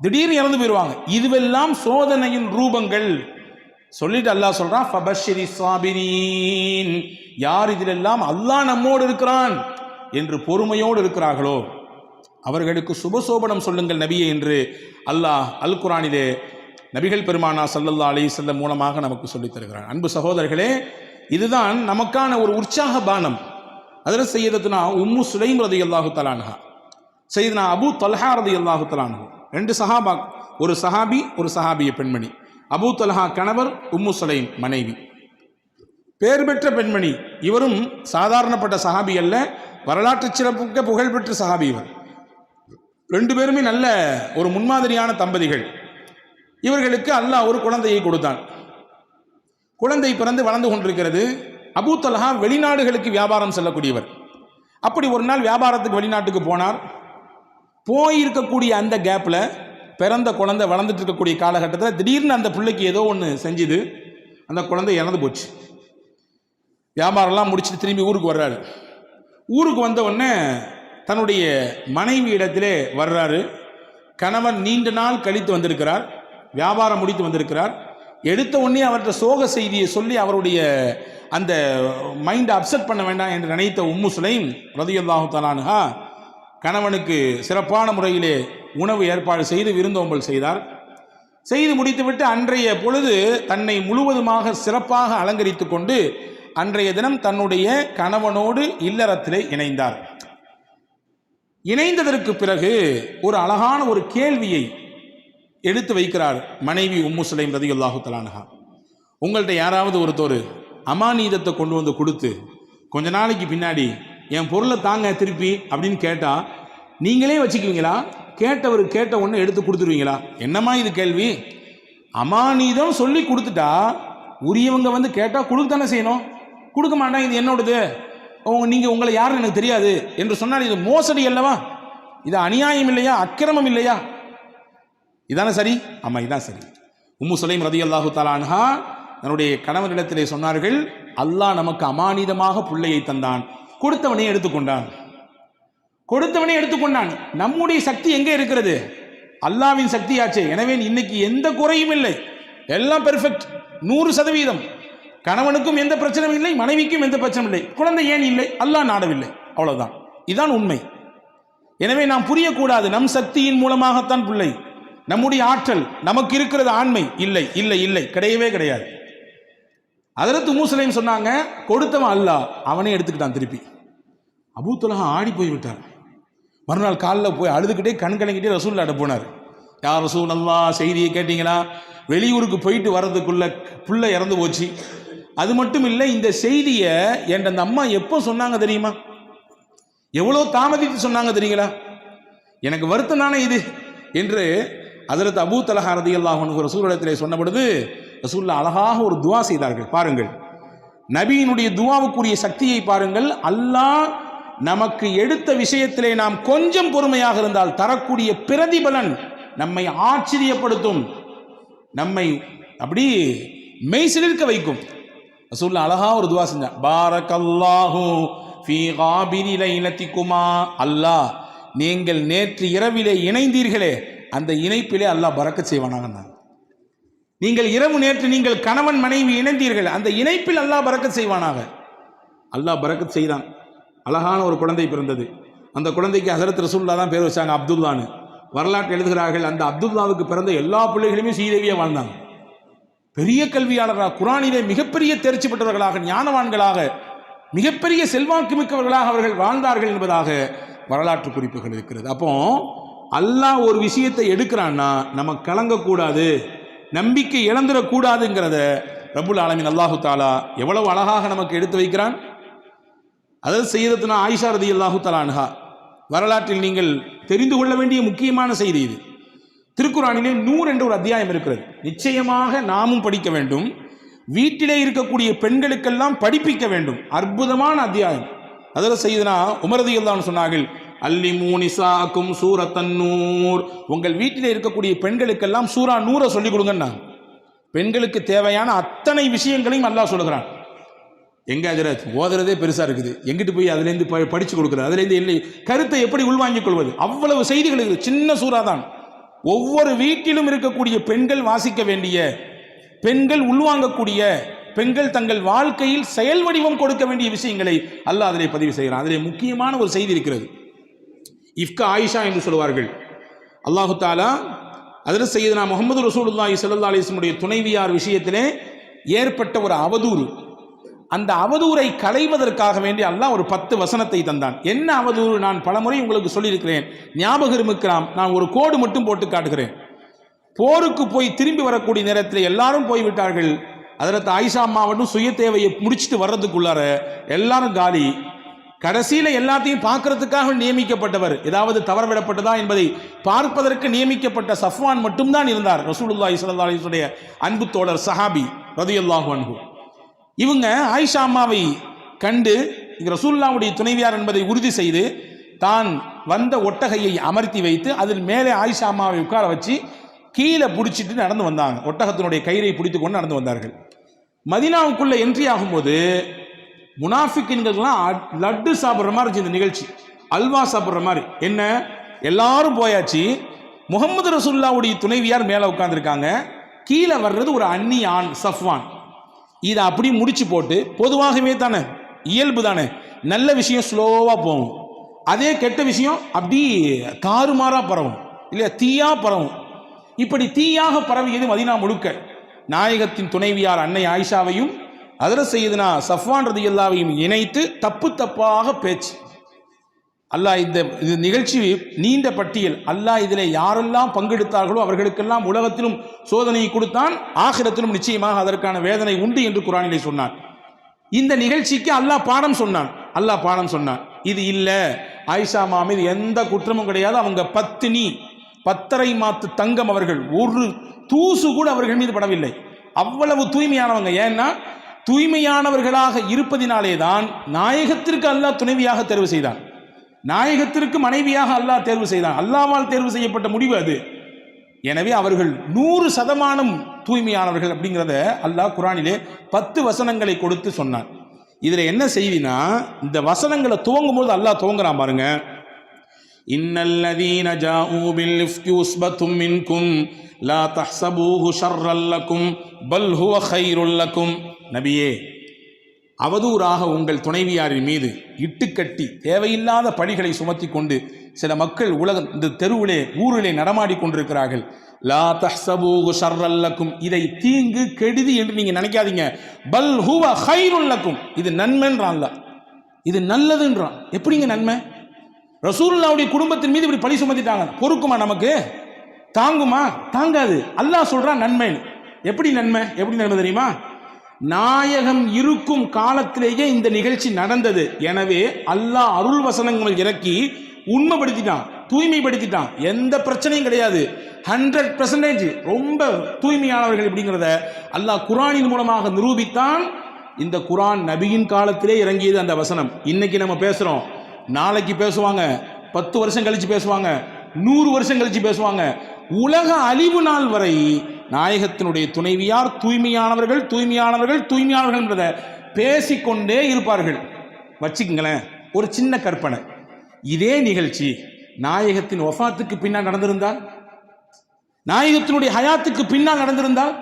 திடீர்னு இறந்து போயிடுவாங்க. இதுவெல்லாம் சோதனையின் ரூபங்கள். சொல்லிட்டு அல்லாஹ் சொல்றான், ஃபபஷ்ஷிரி ஸாபிரீன், யார் இதிலெல்லாம் அல்லாஹ் நம்மோடு இருக்கிறான் என்று பொறுமையோடு இருக்கிறார்களோ அவர்களுக்கு சுபசோபனம் சொல்லுங்கள் நபியே என்று அல்லாஹ் அல் குர்ஆனிலே நபிகள் பெருமானா ஸல்லல்லாஹு அலைஹி வஸல்லம் மூலமாக நமக்கு சொல்லித் தருகிறான். அன்பு சகோதரர்களே, இதுதான் நமக்கான ஒரு உற்சாக பானம். அதில் சையதத்துனா உம்மு சுலைம் ரலியல்லாஹு தஆலா அன்ஹா, சையதுனா அபூ தல்ஹா ரலியல்லாஹு தஆலா அன்ஹு, ரெண்டு சஹாபா, ஒரு சஹாபி ஒரு சஹாபிய பெண்மணி. அபூ தல்ஹா கணவர், உம்மு சுலைம் மனைவி, பேர் பெற்ற பெண்மணி. இவரும் சாதாரணப்பட்ட சஹாபி அல்ல, வரலாற்று சிறப்புக்க புகழ்பெற்ற சஹாபி இவர். ரெண்டு பேருமே நல்ல ஒரு முன்மாதிரியான தம்பதிகள். இவர்களுக்கு அல்லாஹ் ஒரு குழந்தையை கொடுத்தான். குழந்தை பிறந்து வளர்ந்து கொண்டிருக்கிறது. அபூ தல்ஹா வெளிநாடுகளுக்கு வியாபாரம் செல்லக்கூடியவர். அப்படி ஒரு நாள் வியாபாரத்துக்கு வெளிநாட்டுக்கு போனார். போயிருக்கக்கூடிய அந்த கேப்பில் பிறந்த குழந்தை வளர்ந்துட்டு இருக்கக்கூடிய காலகட்டத்தில் திடீர்னு அந்த பிள்ளைக்கு ஏதோ ஒன்று செஞ்சுது. அந்த குழந்தை இறந்து போச்சு. வியாபாரம்லாம் முடிச்சுட்டு திரும்பி ஊருக்கு வர்றாரு. ஊருக்கு வந்த உடனே தன்னுடைய மனைவி இடத்திலே வர்றாரு. கணவன் நீண்ட நாள் கழித்து வந்திருக்கிறார், வியாபாரம் முடித்து வந்திருக்கிறார். எடுத்த உடனே அவர்கிட்ட சோக செய்தியை சொல்லி அவருடைய அந்த மைண்டை அப்செட் பண்ண வேண்டாம் என்று நினைத்த உம்மு சுலைம் ரலியல்லாஹு தஆலா அன்ஹா கணவனுக்கு சிறப்பான முறையிலே உணவு ஏற்பாடு செய்து விருந்தோம்பல் செய்தார். செய்து முடித்துவிட்டு அன்றைய பொழுது தன்னை முழுவதுமாக சிறப்பாக அலங்கரித்து கொண்டு அன்றைய தினம் தன்னுடைய கணவனோடு இல்லறத்திலே இணைந்தார். இணைந்ததற்கு பிறகு ஒரு அழகான ஒரு கேள்வியை எடுத்து வைக்கிறார் மனைவி உம்மு சுலைம் ரலியல்லாஹு தஆலா அன்ஹா. உங்கள்கிட்ட யாராவது ஒருத்தர் அமானீதத்தை கொண்டு வந்து கொடுத்து கொஞ்ச நாளைக்கு பின்னாடி என் பொருளை தாங்க திருப்பி அப்படின்னு கேட்டால் நீங்களே வச்சுக்குவீங்களா? கேட்டவர் கேட்ட ஒன்று எடுத்து கொடுத்துருவீங்களா? என்னம்மா இது கேள்வி? அமானீதம் சொல்லி கொடுத்துட்டா உரியவங்க வந்து கேட்டால் கொடுக்க தானே செய்யணும். கொடுக்க மாட்டான், இது என்னோடது, நீங்கள் உங்களை யாருன்னு எனக்கு தெரியாது என்று சொன்னால் இது மோசடி அல்லவா? இது அநியாயம் இல்லையா? அக்கிரமம் இல்லையா? இதானே சரி? ஆமாம், இதான் சரி. உம்மு சுலைம் ரலியல்லாஹு தஆலா அன்ஹா தன்னுடைய கணவனிடத்திலே சொன்னார்கள், அல்லாஹ் நமக்கு அமானிதமாக பிள்ளையை தந்தான், கொடுத்தவனே எடுத்துக்கொண்டான். கொடுத்தவனே எடுத்துக்கொண்டான். நம்முடைய சக்தி எங்கே இருக்கிறது? அல்லாவின் சக்தியாச்சே. எனவே இன்னைக்கு எந்த குறையும் இல்லை, எல்லாம் பெர்ஃபெக்ட், 100%. கணவனுக்கும் எந்த பிரச்சனையும் இல்லை, மனைவிக்கும் எந்த பிரச்சனையும் இல்லை. குழந்தை ஏன் இல்லை? அல்லாஹ் நாடவில்லை, அவ்வளவுதான். இதுதான் உண்மை. எனவே நாம் புரியக்கூடாது நம் சக்தியின் மூலமாகத்தான் பிள்ளை, நம்முடைய ஆற்றல், நமக்கு இருக்கிறது ஆண்மை. இல்லை இல்லை இல்லை, கிடையவே கிடையாது. ஹஜ்ரத் உம்மு சுலைம் சொன்னாங்க, கொடுத்தவன் அல்லாஹ், அவனே எடுத்துக்கிட்டான் திருப்பி. அபூ தல்ஹா ஆடி போய் விட்டார். மறுநாள் காலில் போய் அழுதுகிட்டே கண் கலங்கிட்டே ரசூலுல்லாஹ்ட்ட போனார். யார் ரசூலல்லாஹ், செய்தியை கேட்டீங்களா? வெளியூருக்கு போயிட்டு வர்றதுக்குள்ள பிள்ளை இறந்து போச்சு. அது மட்டும் இல்லை, இந்த செய்தியை என் அந்த அம்மா எப்போ சொன்னாங்க தெரியுமா? எவ்வளோ தாமதித்து சொன்னாங்க தெரியுங்களா? எனக்கு வருத்தம் தானே இது என்று ஹஜ்ரத் அபூ தல்ஹா ரலியல்லாஹு அன்ஹு ரசூலுல்லாஹ்விடத்திலே சொன்ன பொழுது ரசூலுல்லாஹ் அழகாக ஒரு துவா செய்தார்கள். பாருங்கள், நபியினுடைய துவாவுக்குரிய சக்தியை பாருங்கள். அல்லாஹ் நமக்கு எடுத்த விஷயத்திலே நாம் கொஞ்சம் பொறுமையாக இருந்தால் தரக்கூடிய பிரதிபலன் நம்மை ஆச்சரியப்படுத்தும், நம்மை அப்படி மெய்சிலிருக்க வைக்கும். ரசூலுல்லாஹ் அழகா ஒரு துவா செஞ்சான். பாரக்கல்லாஹு ஃபீ காபிரி லைலத்திகுமா, அல்லாஹ் நீங்கள் நேற்று இரவிலே இணைந்தீர்களே அந்த இணைப்பிலே அல்லாஹ் பரக்கத் செய்வானாக. நீங்கள் இரவு நேற்று நீங்கள் கணவன் மனைவி இணைந்தீர்கள், அந்த இணைப்பில் அல்லாஹ் பரக்கத் செய்வானாக. அல்லாஹ் பரக்கத் செய்தான். அழகான ஒரு குழந்தை பிறந்தது. அந்த குழந்தைக்கு ஹஜ்ரத் ரசூலுல்லாஹ் தான் பேர் வச்சாங்க, அப்துல்லான்னு. வரலாற்று எழுதுகிறார்கள், அந்த அப்துல்லாவுக்கு பிறந்த எல்லா பிள்ளைகளுமே சீதேவியாக வாழ்ந்தாங்க. பெரிய கல்வியாளராக, குரானிலே மிகப்பெரிய தேர்ச்சி பெற்றவர்களாக, ஞானவான்களாக, மிகப்பெரிய செல்வாக்கு மிக்கவர்களாக அவர்கள் வாழ்ந்தார்கள் என்பதாக வரலாற்று குறிப்புகள் இருக்கிறது. அப்போ அல்லாஹ் ஒரு விஷயத்தை எடுக்கிறான்னா நம்ம கலங்கக்கூடாது, நம்பிக்கை இழந்துடக்கூடாதுங்கிறத ரப்புல் ஆலமீன் அல்லாஹு தாலா எவ்வளவு அழகாக நமக்கு எடுத்து வைக்கிறான். அதாவது சையதத்துனா ஆயிஷா ரலியல்லாஹு தஆலா அன்ஹா வரலாற்றில் நீங்கள் தெரிந்து கொள்ள வேண்டிய முக்கியமான செய்தி இது. திருக்குரானிலே 100 என்ற ஒரு அத்தியாயம் இருக்கிறது. நிச்சயமாக நாமும் படிக்க வேண்டும், வீட்டிலே இருக்கக்கூடிய பெண்களுக்கெல்லாம் படிப்பிக்க வேண்டும். அற்புதமான அத்தியாயம். அதில் சையதுனா உமர் ரலியல்லாஹு அன்ஹு சொன்னார்கள், அல்லிமூ நிசாக்கும் சூரத்தன் நூர், உங்கள் வீட்டிலே இருக்கக்கூடிய பெண்களுக்கெல்லாம் சூரா நூரை சொல்லிக் கொடுங்கன்னா. பெண்களுக்கு தேவையான அத்தனை விஷயங்களையும் அல்லாஹ் சொல்லுகிறான். எங்க ஹஜ்ரத் ஓதுறதே பெருசா இருக்குது, எங்கிட்டு போய் அதுலேருந்து படிச்சு கொடுக்குறது, அதுலேருந்து இல்லை கருத்தை எப்படி உள்வாங்கிக் கொள்வது, அவ்வளவு செய்திகள் இருக்குது. சின்ன சூறா தான். ஒவ்வொரு வீட்டிலும் இருக்கக்கூடிய பெண்கள் வாசிக்க வேண்டிய, பெண்கள் உள்வாங்கக்கூடிய, பெண்கள் தங்கள் வாழ்க்கையில் செயல் வடிவம் கொடுக்க வேண்டிய விஷயங்களை அல்லாஹ் அதிலே பதிவு செய்கிறான். அதிலே முக்கியமான ஒரு செய்தி இருக்கிறது. இஃப்கா ஆயிஷா என்று சொல்வார்கள். அல்லாஹு தாலா அதில் சையதுனா முஹம்மது ரசூலுல்லாஹி ஸல்லல்லாஹு அலைஹி வஸல்லம் உடைய துணைவியார் விஷயத்திலே ஏற்பட்ட ஒரு அவதூறு, அந்த அவதூறை களைவதற்காக வேண்டி அல்லாஹ் ஒரு 10 வசனத்தை தந்தான். என்ன அவதூறு? நான் பலமுறை உங்களுக்கு சொல்லியிருக்கிறேன், ஞாபகம் இருக்கலாம். நான் ஒரு கோடு மட்டும் போட்டு காட்டுகிறேன். போருக்கு போய் திரும்பி வரக்கூடிய நேரத்தில் எல்லாரும் போய்விட்டார்கள். ஹஜ்ரத் ஆயிஷா அம்மா மட்டும் சுய தேவையை முடிச்சுட்டு வர்றதுக்குள்ளார எல்லாரும் காலி. கடைசியில எல்லாத்தையும் பார்க்கறதுக்காக நியமிக்கப்பட்டவர், ஏதாவது தவறவிடப்பட்டதா என்பதை பார்ப்பதற்கு நியமிக்கப்பட்ட சஃப்வான் மட்டும்தான் இருந்தார். ரசூலுல்லாஹி ஸல்லல்லாஹு அலைஹி வஸல்லம் அன்பு தோழர் சஹாபி ரலியல்லாஹு அன்ஹு. இவங்க ஆயிஷா அம்மாவை கண்டு ரசூலுல்லாஹ்வுடைய துணைவியார் என்பதை உறுதி செய்து தான் வந்த ஒட்டகையை அமர்த்தி வைத்து அதில் மேலே ஆயிஷா அம்மாவை உட்கார வச்சு கீழே பிடிச்சிட்டு நடந்து வந்தாங்க. ஒட்டகத்தினுடைய கயிறை பிடித்து கொண்டு நடந்து வந்தார்கள். மதீனாவுக்குள்ள என்ட்ரி ஆகும்போது முனாஃபிக்கின்கள்லாம் லட்டு சாப்பிட்ற மாதிரி இருந்துச்சு இந்த நிகழ்ச்சி, அல்வா சாப்பிட்ற மாதிரி. என்ன, எல்லாரும் போயாச்சு, முகமது ரசூலுல்லாஹ்வுடைய துணைவியார் மேலே உட்கார்ந்துருக்காங்க, கீழே வர்றது ஒரு அந்நிய ஆண் சஃப்வான். இதை அப்படி முடிச்சு போட்டு, பொதுவாகவே தானே இயல்பு தானே, நல்ல விஷயம் ஸ்லோவாக போகும், அதே கெட்ட விஷயம் அப்படி தாறுமாறா பரவும் இல்லையா, தீயா பரவும். இப்படி தீயாக பரவியது மதீனா முழுக்க. நாயகத்தின் துணைவியார் அன்னை ஆயிஷாவையும் ஹஜ்ரத் சய்யிதுனா சஃப்வான் ரலியல்லாஹுவையும் இணைத்து தப்பு தப்பாக பேச்சு. அல்லாஹ் இந்த நிகழ்ச்சி நீண்ட பட்டியல். அல்லாஹ் இதில் யாரெல்லாம் பங்கெடுத்தார்களோ அவர்களுக்கெல்லாம் உலகத்திலும் சோதனையை கொடுத்தான், ஆகிரத்திலும் நிச்சயமாக அதற்கான வேதனை உண்டு என்று குர்ஆனிலே சொன்னான். இந்த நிகழ்ச்சிக்கு அல்லாஹ் பாடம் சொன்னான். இது இல்ல, ஆயிஷா அம்மா மீது எந்த குற்றமும் கிடையாது, அவங்க பத்தினி, பத்தரை மாத்து தங்கம், அவர்கள் ஒரு தூசு கூட அவர்கள் மீது படவில்லை, அவ்வளவு தூய்மையானவங்க. ஏன்னா தூய்மையானவர்களாக இருப்பதினாலே தான் நாயகத்திற்கு அல்லாஹ் துணைவியாக தேர்வு செய்தான், நாயகத்திற்கு மனைவியாக அல்லாஹ் தேர்வு செய்தான். அல்லாஹ்வால் தேர்வு செய்யப்பட்ட முடிவு அது. எனவே அவர்கள் 100% தூய்மையானவர்கள் அப்படிங்கிறத அல்லாஹ் குர்ஆனிலே 10 வசனங்களை கொடுத்து சொன்னான். இதுல என்ன செய்தினா, இந்த வசனங்களை துவங்கும் போது அல்லாஹ் துவங்குறான் பாருங்க. இன்னல்லதீன ஜாஊ பில் இஃப்கி உஸ்பத்தும் மின்கும் லா தஹ்ஸபூஹு ஷர்ரல் லக்கும் பல் ஹுவ கைருல் லக்கும். நபியே, அவதூறாக உங்கள் துணைவியாரின் மீது இட்டுக்கட்டி தேவையில்லாத பழிகளை சுமத்தி கொண்டு சில மக்கள் இந்த தெருவிலே ஊரிலே நடமாடி கொண்டிருக்கிறார்கள். லா தஹ்ஸபூஹு ஷர்ரல் லக்கும், இதை தீங்கு கெடுதி என்று நீங்க நினைக்காதீங்க. பல் ஹுவ கைருல் லக்கும், இது நன்மைன்றான், இது நல்லதுன்றான். எப்படிங்க நன்மை? ரசூலுல்லாஹ்வுடைய குடும்பத்தின் மீது இப்படி பழி சுமத்திட்டாங்க, பொறுக்குமா? நமக்கு தாங்குமா? தாங்காது. அல்லாஹ் சொல்றான் நன்மை. எப்படி நன்மை தெரியுமா? நாயகம் இருக்கும் காலத்திலேயே இந்த நிகழ்ச்சி நடந்தது. எனவே அல்லாஹ் அருள் வசனங்கள் இறக்கி உண்மைப்படுத்திட்டான், தூய்மைப்படுத்திட்டான். எந்த பிரச்சனையும் கிடையாது, 100% ரொம்ப தூய்மையானவர்கள் அப்படிங்கிறத அல்லாஹ் குர்ஆனின் மூலமாக நிரூபித்தான். இந்த குர்ஆன் நபியின் காலத்திலே இறங்கியது அந்த வசனம். இன்னைக்கு நம்ம பேசுறோம், நாளைக்கு பேசுவாங்க, 10 வருஷம் கழிச்சு பேசுவாங்க, 100 வருஷம் கழிச்சு பேசுவாங்க. உலக அழிவு நாள் வரை நாயகத்தினுடைய துணைவியார் தூய்மையானவர்கள் என்றதை பேசிக்கொண்டே இருப்பார்கள். வச்சுக்கங்களேன், ஒரு சின்ன கற்பனை. இதே நிகழ்ச்சி நாயகத்தின் வஃபாத்துக்கு பின்னால் நடந்திருந்தால், நாயகத்தினுடைய ஹயாத்துக்கு பின்னால் நடந்திருந்தால்,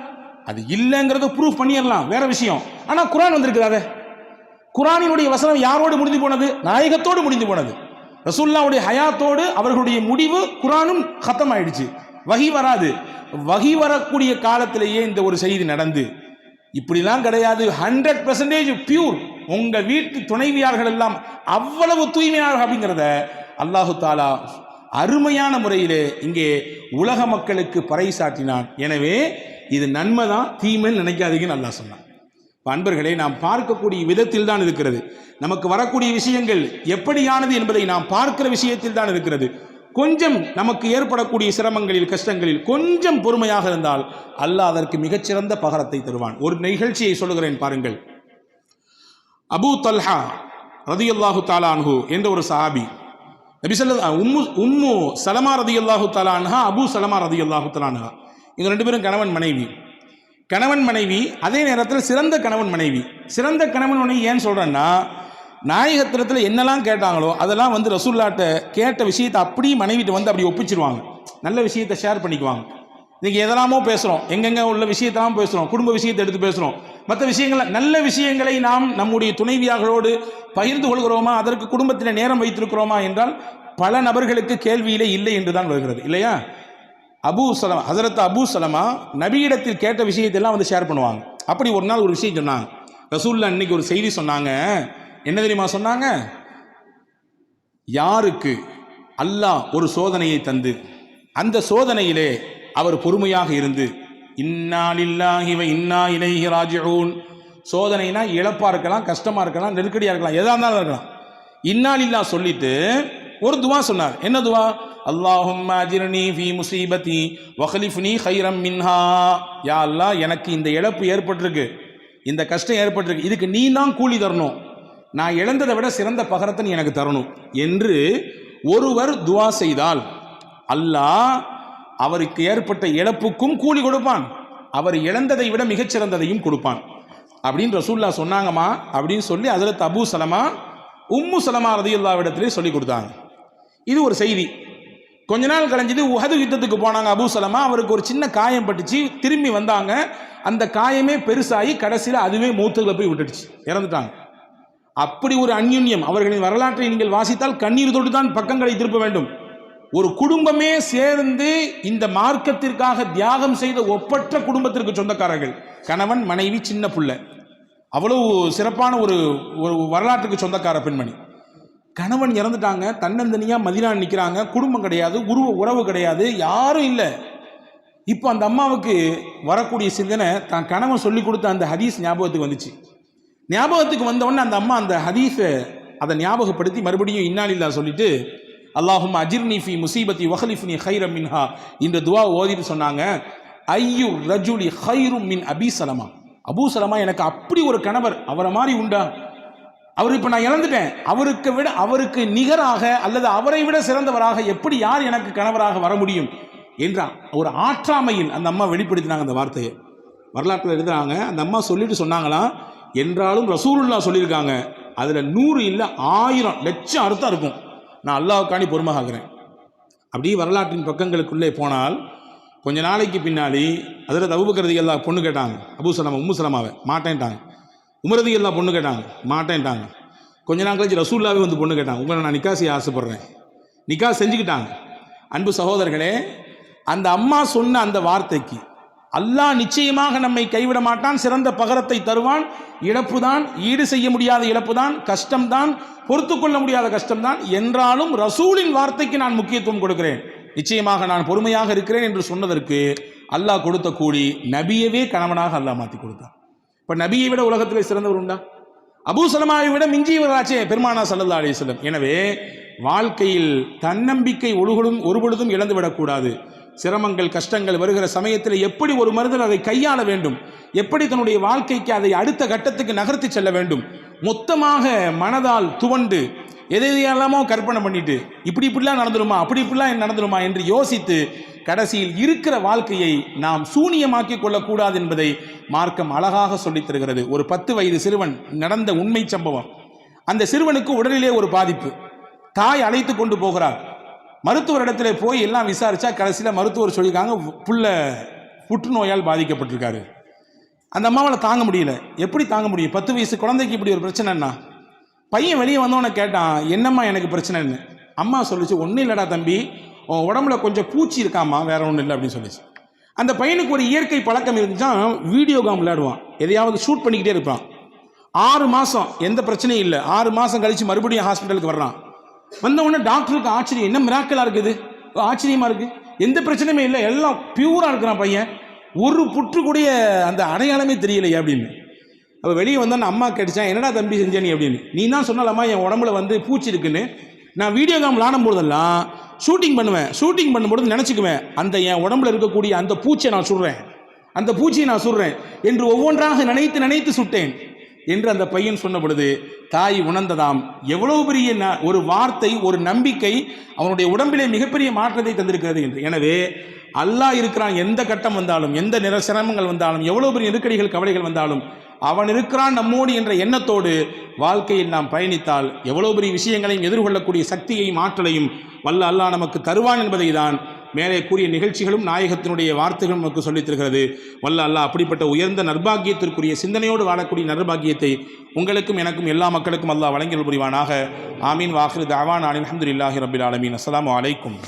அது இல்லைங்கிறத ப்ரூஃப் பண்ணிடலாம், வேற விஷயம். ஆனா குர்ஆன் வந்திருக்கிறாங்க. குர்ஆனினுடைய வசனம் யாரோடு முடிந்து போனது? நாயகத்தோடு முடிந்து போனது. ரசூலுல்லாஹ்வுடைய ஹயாத்தோடு அவர்களுடைய முடிவு குர்ஆனும் கத்தம் ஆயிடுச்சு. வஹி வராது. வஹி வரக்கூடிய காலத்திலேயே இந்த ஒரு செய்தி நடந்து, இப்படிலாம் கிடையாது, 100% பியூர், உங்க வீட்டு துணைவியார்கள் எல்லாம் அவ்வளவு தூய்மையானவர்கள் அப்படிங்கிறத அல்லாஹு தாலா அருமையான முறையிலே இங்கே உலக மக்களுக்கு பறைசாட்டினான். எனவே இது நன்மை தான், தீமைன்னு நினைக்காதீங்கன்னு அல்லாஹ் சொன்னான். அன்பர்களே, நாம் பார்க்கக்கூடிய விதத்தில் தான் இருக்கிறது. நமக்கு வரக்கூடிய விஷயங்கள் எப்படியானது என்பதை நாம் பார்க்கிற விஷயத்தில் தான் இருக்கிறது. கொஞ்சம் நமக்கு ஏற்படக்கூடிய சிரமங்களில், கஷ்டங்களில் கொஞ்சம் பொறுமையாக இருந்தால் அல்லாஹ் அதற்கு மிகச்சிறந்த பகரத்தை தருவான். ஒரு நிகழ்ச்சியை சொல்லுகிறேன் பாருங்கள். அபூ தல்ஹா ரலியல்லாஹு தஆலா அன்ஹு என்ற ஒரு சஹாபி, நபி ஸல்லல்லாஹு உம்மு சலமா ரலியல்லாஹு தஆலா அன்ஹா, அபூ சலமா ரலியல்லாஹு தஆலா அன்ஹா, இவங்க 2 பேரும் கணவன் மனைவி. அதே நேரத்தில் சிறந்த கணவன் மனைவி. சிறந்த கணவன் மனைவி ஏன் சொல்றேன்னா, நாயகத்திரத்தில் என்னெல்லாம் கேட்டாங்களோ அதெல்லாம் ரசூலுல்லாஹ்ட்ட கேட்ட விஷயத்தை அப்படியே மனைவிட்டு அப்படி ஒப்பிச்சிருவாங்க. நல்ல விஷயத்தை ஷேர் பண்ணிக்குவாங்க. இன்னைக்கு எதெல்லாமோ பேசுகிறோம், எங்கெங்க உள்ள விஷயத்தெல்லாம் பேசுகிறோம், குடும்ப விஷயத்தை எடுத்து பேசுகிறோம், மற்ற விஷயங்களை, நல்ல விஷயங்களை நாம் நம்முடைய துணைவியார்களோடு பகிர்ந்து கொள்கிறோமா, அதற்கு குடும்பத்தில் நேரம் வைத்திருக்கிறோமா என்றால் பல நபர்களுக்கு கேள்வியிலே இல்லை என்று தான் வருகிறது, இல்லையா? ஹஸரத் அபூ சலமா நபியிடத்தில் கேட்ட விஷயத்தெல்லாம் ஷேர் பண்ணுவாங்க. அப்படி ஒரு நாள் ஒரு விஷயம் சொன்னாங்க. ரசூலுல்லாஹ் இன்னைக்கு ஒரு செய்தி சொன்னாங்க. என்ன தெரியுமா சொன்னாங்க? யாருக்கு அல்லாஹ் ஒரு சோதனையை தந்து அந்த சோதனையிலே அவர் பொறுமையாக இருந்து இன்னா லில்லாஹி வ இன்னா இலைஹி ராஜிஊன். சோதனைனா இழப்பாக இருக்கலாம், கஷ்டமாக இருக்கலாம், நெருக்கடியாக இருக்கலாம், எதாக இருந்தாலும் இருக்கலாம். இன்னா லில்லாஹ் சொல்லிட்டு ஒரு துவா சொன்னார். என்ன துவா? அல்லாஹும்ம அஜிர்னி ஃபீ முஸீபதி வக்லிஃப்னி கைரம் மின்ஹா. யா அல்லாஹ், எனக்கு இந்த இழப்பு ஏற்பட்டிருக்கு, இந்த கஷ்டம் ஏற்பட்டிருக்கு, இதுக்கு நீ தான் கூலி தரணும், நான் இழந்ததை விட சிறந்த பகரத்தை நீ எனக்கு தரணும் என்று ஒருவர் துவா செய்தால் அல்லாஹ் அவருக்கு ஏற்பட்ட இழப்புக்கும் கூலி கொடுப்பான், அவர் இழந்ததை விட மிகச்சிறந்ததையும் கொடுப்பான் அப்படின்னு ரசூலுல்லாஹ் சொன்னாங்கம்மா அப்படின்னு சொல்லி ஹஜ்ரத் அபூ சலமா உம்மு சலமா ரலியல்லாஹு இடத்திலே சொல்லி கொடுத்தாங்க. இது ஒரு செய்தி. கொஞ்ச நாள் கழிஞ்சது, உஹது யுத்தத்துக்கு போனாங்க அபூ சலமா. அவருக்கு ஒரு சின்ன காயம் பட்டுச்சு, திரும்பி வந்தாங்க, அந்த காயமே பெருசாகி கடைசியில் அதுவே மூத்துகளை போய் விட்டுடுச்சு, இறந்துட்டாங்க. அப்படி ஒரு அந்யுன்யம். அவர்களின் வரலாற்றை நீங்கள் வாசித்தால் கண்ணீர் தொட்டு தான் பக்கங்களை திருப்ப வேண்டும். ஒரு குடும்பமே சேர்ந்து இந்த மார்க்கத்திற்காக தியாகம் செய்த ஒப்பற்ற குடும்பத்திற்கு சொந்தக்காரர்கள், கணவன் மனைவி சின்ன பிள்ளை, அவ்வளவு சிறப்பான ஒரு வரலாற்றுக்கு சொந்தக்கார பெண்மணி. கணவன் இறந்துட்டாங்க, தன்னந்தனியாக மதினா நிற்கிறாங்க, குடும்பம் கிடையாது, உறவு கிடையாது, யாரும் இல்லை. இப்போ அந்த அம்மாவுக்கு வரக்கூடிய சிந்தனை தான் கணவன் சொல்லி கொடுத்த அந்த ஹதீஸ் ஞாபகத்துக்கு வந்துச்சு. ஞாபகத்துக்கு வந்தவொடனே அந்த அம்மா அந்த ஹதீஸை அதை ஞாபகப்படுத்தி மறுபடியும் இன்னா லில்லாஹ் சொல்லிட்டு அல்லாஹும்ம அஜிர்னி ஃபீ முஸீபதி வக்லிஃப்னி கைரம் மின்ஹா இந்த துவா ஓதிட்டு சொன்னாங்க, ஐயு ரஜுலி கைரும் மின் அபீ சலமா. அபூ சலமா எனக்கு அப்படி ஒரு கணவர், அவரை மாதிரி உண்டா? அவர் இப்போ நான் இழந்துட்டேன், அவருக்கு நிகராக அல்லது அவரை விட சிறந்தவராக எப்படி யார் எனக்கு கணவராக வர முடியும் என்ற ஒரு ஆற்றாமையில் அந்த அம்மா வெளிப்படுத்தினாங்க. அந்த வார்த்தையை வரலாற்றில் எழுதுறாங்க. அந்த அம்மா சொல்லிட்டு சொன்னாங்களாம், என்றாலும் ரசூலுல்லாஹ் சொல்லியிருக்காங்க, அதில் 100 இல்லை 1000 லட்சம் அர்த்தம் இருக்கும், நான் அல்லாஹ்வுக்காண்டி பொறுமையாகிறேன். அப்படியே வரலாற்றின் பக்கங்களுக்குள்ளே போனால் கொஞ்ச நாளைக்கு பின்னாடி ஹஜ்ரத் அபூபக்கர் ரலியல்லாஹு பொண்ணு கேட்டாங்க. அபூ சலமா உம்மு சலமாவை மாட்டேன்ட்டாங்க. உமர் ரலியல்லாஹு பொண்ணு கேட்டாங்க, மாட்டேன்ட்டாங்க. கொஞ்ச நாள் கழிச்சு ரசூலுல்லாஹ்வே வந்து பொண்ணு கேட்டாங்க, உங்களை நான் நிக்கா செய்ய ஆசைப்படுறேன். நிக்கா செஞ்சுக்கிட்டாங்க. அன்பு சகோதரர்களே, அந்த அம்மா சொன்ன அந்த வார்த்தைக்கு அல்லாஹ் நிச்சயமாக நம்மை கைவிட மாட்டான், சிறந்த பகரத்தை தருவான். இழப்பு தான், ஈடு செய்ய முடியாத இழப்பு தான், கஷ்டம்தான், பொறுத்து கொள்ள முடியாத கஷ்டம்தான். என்றாலும் ரசூலின் வார்த்தைக்கு நான் முக்கியத்துவம் கொடுக்கிறேன், நிச்சயமாக நான் பொறுமையாக இருக்கிறேன் என்று சொன்னதற்கு அல்லாஹ் கொடுத்த கூலி நபியவே கணவனாக அல்லாஹ் மாற்றி கொடுத்தான். இப்போ நபியை விட உலகத்திலே சிறந்தவர் உண்டா? அபூ சலமாவை விட மிஞ்சியவராச்சே பெருமானார் ஸல்லல்லாஹு அலைஹி வஸல்லம். எனவே வாழ்க்கையில் தன்னம்பிக்கை ஒருபொழுதும் இழந்துவிடக்கூடாது. சிரமங்கள் கஷ்டங்கள் வருகிற சமயத்தில் எப்படி ஒரு மனிதன் அதை கையாள வேண்டும், எப்படி தன்னுடைய வாழ்க்கைக்கு அதை அடுத்த கட்டத்துக்கு நகர்த்தி செல்ல வேண்டும், மொத்தமாக மனதால் துவண்டு எதையெல்லாமோ கற்பனை பண்ணிட்டு இப்படிலாம் நடந்துருமா, இப்படிலாம் நடந்துருமா என்று யோசித்து கடைசியில் இருக்கிற வாழ்க்கையை நாம் சூனியமாக்கி கொள்ளக்கூடாது என்பதை மார்க்கம் அழகாக சொல்லித் தருகிறது. ஒரு 10 வயது சிறுவன் நடந்த உண்மை சம்பவம். அந்த சிறுவனுக்கு உடலிலே ஒரு பாதிப்பு. தாய் அழைத்து கொண்டு போகிறார். மருத்துவரிடத்தில் போய் எல்லாம் விசாரிச்சா கடைசியில் மருத்துவர் சொல்லியிருக்காங்க, புள்ள புற்றுநோயால் பாதிக்கப்பட்டிருக்காரு. அந்த அம்மாவால் தாங்க முடியல. எப்படி தாங்க முடியும்? 10 வயசு குழந்தைக்கு இப்படி ஒரு பிரச்சனைன்னா. பையன் வெளியே வந்தவனை கேட்டான், என்னம்மா எனக்கு பிரச்சனைன்னு. அம்மா சொல்லிச்சு, ஒன்றும் இல்லைடா தம்பி, உன் உடம்புல கொஞ்சம் பூச்சி இருக்காமா, வேற ஒன்றும் இல்லை அப்படின்னு சொல்லிச்சு. அந்த பையனுக்கு ஒரு இயற்கை பழக்கம் இருந்துச்சான், வீடியோ கேம் விளையாடுவான், எதையாவது ஷூட் பண்ணிக்கிட்டே இருப்பான். 6 மாதம் எந்த பிரச்சனையும் இல்லை. 6 மாதம் கழித்து மறுபடியும் ஹாஸ்பிட்டலுக்கு வர்றான். வந்த உடனே டாக்டருக்கு ஆச்சரியம், என்ன மிராக்கலாக இருக்குது, ஆச்சரியமாக இருக்குது, எந்த பிரச்சனையுமே இல்லை, எல்லாம் பியூராக இருக்கிறான் பையன், ஒரு புற்று கூடிய அந்த அடையாளமே தெரியலையே அப்படின்னு. அப்போ வெளியே வந்தோன்னு அம்மா கேட்டுச்சான், என்னடா தம்பி செஞ்ச நீ அப்படின்னு. நீ தான் சொன்னாலம்மா என் உடம்புல வந்து பூச்சி இருக்குன்னு. நான் வீடியோ கேம் விளாடும் போதெல்லாம் ஷூட்டிங் பண்ணுவேன், ஷூட்டிங் பண்ணும்போது நினச்சிக்குவேன், அந்த என் உடம்புல இருக்கக்கூடிய அந்த பூச்சியை நான் சுடுறேன், அந்த பூச்சியை நான் சுடுறேன் என்று ஒவ்வொன்றாக நினைத்து சுட்டேன் என்று அந்த பையன் சொன்ன பொழுது தாய் உணர்ந்ததாம், எவ்வளவு பெரிய ஒரு வார்த்தை, ஒரு நம்பிக்கை அவனுடைய உடம்பிலே மிகப்பெரிய மாற்றத்தை தந்திருக்கிறது என்று. எனவே அல்லாஹ் இருக்கிறான், எந்த கட்டம் வந்தாலும், எந்த சிரமங்கள் வந்தாலும், எவ்வளவு பெரிய நெருக்கடிகள் கவலைகள் வந்தாலும் அவன் இருக்கிறான் நம்மோடு என்ற எண்ணத்தோடு வாழ்க்கையில் நாம் பயணித்தால் எவ்வளவு பெரிய விஷயங்களையும் எதிர்கொள்ளக்கூடிய சக்தியையும் ஆற்றலையும் வல்ல அல்லாஹ் நமக்கு தருவான் என்பதை தான் மேலே கூறிய நிகழ்ச்சிகளும் நாயகத்தினுடைய வார்த்தைகளும் நமக்கு சொல்லித் தருகிறது. வல்ல அல்லாஹ் அப்படிப்பட்ட உயர்ந்த நற்பாக்கியத்திற்குரிய சிந்தனையோடு வாழக்கூடிய நற்பாக்கியத்தை உங்களுக்கும் எனக்கும் எல்லா மக்களுக்கும் அல்லாஹ் வழங்கல் புரிவானாக. ஆமீன். வாஹிரு தஅவானா அல்ஹம்துலில்லாஹி ரப்பில் ஆலமீன். அஸ்ஸலாமு அலைக்கும்.